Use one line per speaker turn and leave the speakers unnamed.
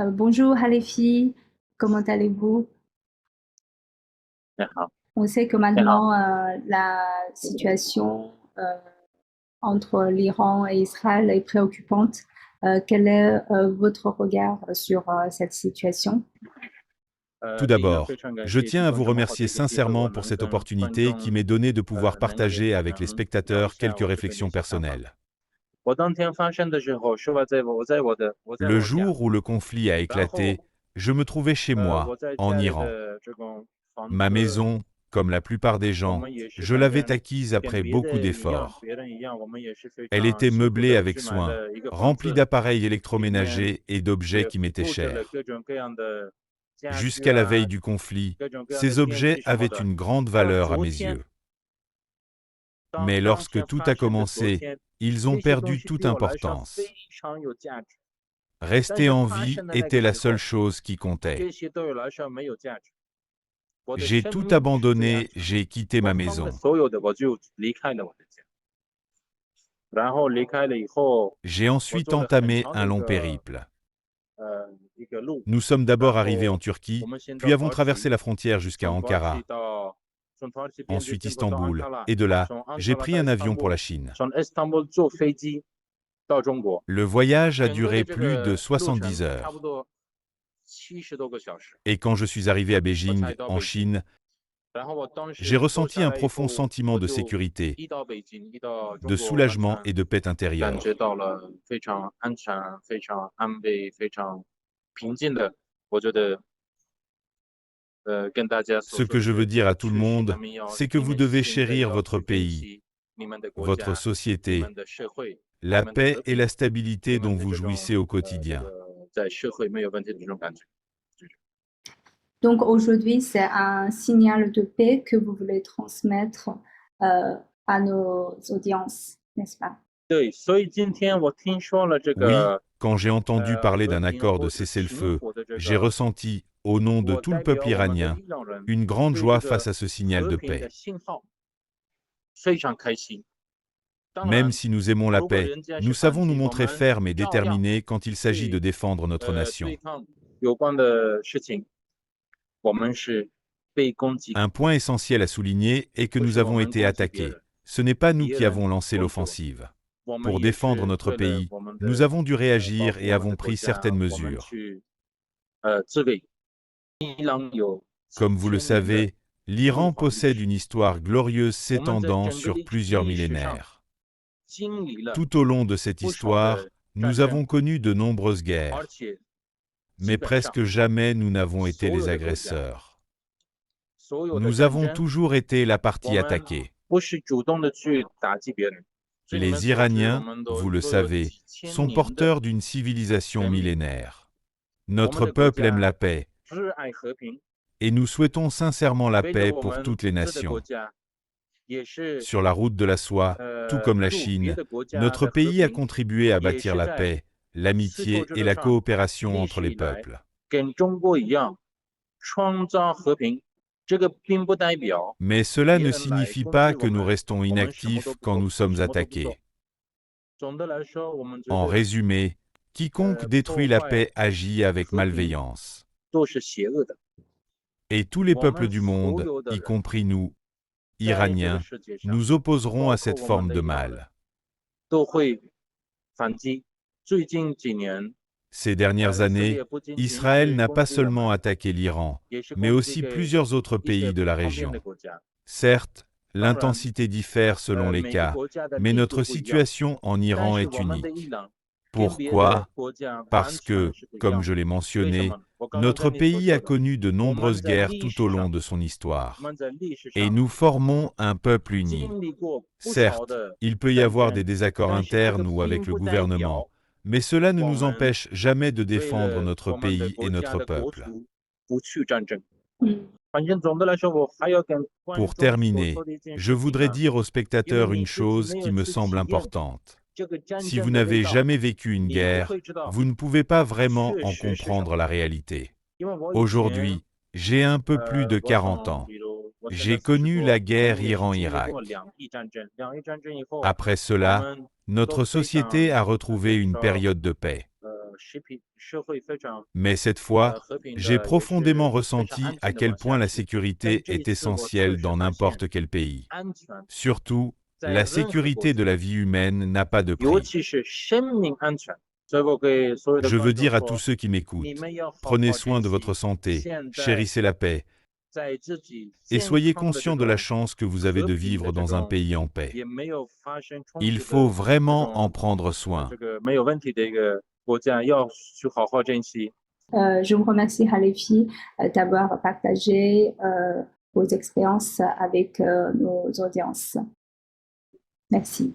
Bonjour Halefi, comment allez-vous?
你好，On
sait que
你好，maintenant
la situation entre l'Iran et Israël est préoccupante. Quel est votre regard sur cette situation?
Tout d'abord, je tiens à vous remercier sincèrement pour cette opportunité qui m'est donnée de pouvoir partager avec les spectateurs quelques réflexions personnelles. Le jour où le conflit a éclaté, je me trouvais chez moi, en Iran. Ma maison, comme la plupart des gens, je l'avais acquise après beaucoup d'efforts. Elle était meublée avec soin, remplie d'appareils électroménagers et d'objets qui m'étaient chers. Jusqu'à la veille du conflit, ces objets avaient une grande valeur à mes yeux. Mais lorsque tout a commencé, ils ont perdu toute importance. Rester en vie était la seule chose qui comptait. J'ai tout abandonné, j'ai quitté ma maison. J'ai ensuite entamé un long périple. Nous sommes d'abord arrivés en Turquie, puis avons traversé la frontière jusqu'à Ankara, ensuite Istanbul, et de là, j'ai pris un avion pour la Chine. Le voyage a duré plus de 70 heures. Et quand je suis arrivé à Beijing, en Chine, j'ai ressenti un profond sentiment de sécurité, de soulagement et de paix intérieure. Ce que je veux dire à tout le monde, c'est que vous devez chérir votre pays, votre société, la paix et la stabilité dont vous jouissez au quotidien.
Donc aujourd'hui, c'est un signal de paix que vous voulez transmettre euh, à nos audiences, n'est-ce pas?
Oui, quand j'ai entendu parler d'un accord de cessez-le-feu, j'ai ressenti, au nom de tout le peuple iranien, une grande joie face à ce signal de paix. Même si nous aimons la paix, nous savons nous montrer fermes et déterminés quand il s'agit de défendre notre nation. Un point essentiel à souligner est que nous avons été attaqués. Ce n'est pas nous qui avons lancé l'offensive. Pour défendre notre pays, nous avons dû réagir et avons pris certaines mesures. Comme vous le savez, l'Iran possède une histoire glorieuse s'étendant sur plusieurs millénaires. Tout au long de cette histoire, nous avons connu de nombreuses guerres, mais presque jamais nous n'avons été les agresseurs. Nous avons toujours été la partie attaquée. Les Iraniens, vous le savez, sont porteurs d'une civilisation millénaire. Notre peuple aime la paix, et nous souhaitons sincèrement la paix pour toutes les nations. Sur la route de la soie, tout comme la Chine, notre pays a contribué à bâtir la paix, l'amitié et la coopération entre les peuples. Mais cela ne signifie pas que nous restons inactifs quand nous sommes attaqués. En résumé, quiconque détruit la paix agit avec malveillance. Et tous les peuples du monde, y compris nous, Iraniens, nous opposerons à cette forme de mal. Ces dernières années, Israël n'a pas seulement attaqué l'Iran, mais aussi plusieurs autres pays de la région. Certes, l'intensité diffère selon les cas, mais notre situation en Iran est unique. Pourquoi? Parce que, comme je l'ai mentionné, notre pays a connu de nombreuses guerres tout au long de son histoire. Et nous formons un peuple uni. Certes, il peut y avoir des désaccords internes ou avec le gouvernement, mais cela ne nous empêche jamais de défendre notre pays et notre peuple. Pour terminer, je voudrais dire aux spectateurs une chose qui me semble importante. Si vous n'avez jamais vécu une guerre, vous ne pouvez pas vraiment en comprendre la réalité. Aujourd'hui, j'ai un peu plus de 40 ans. J'ai connu la guerre Iran-Irak. Après cela, notre société a retrouvé une période de paix. Mais cette fois, j'ai profondément ressenti à quel point la sécurité est essentielle dans n'importe quel pays. Surtout, la sécurité de la vie humaine n'a pas de prix. Je veux dire à tous ceux qui m'écoutent, prenez soin de votre santé, chérissez la paix, et soyez conscients de la chance que vous avez de vivre dans un pays en paix. Il faut vraiment en prendre soin.
Je vous remercie, Halefi, d'avoir partagé vos expériences avec nos audiences. Merci.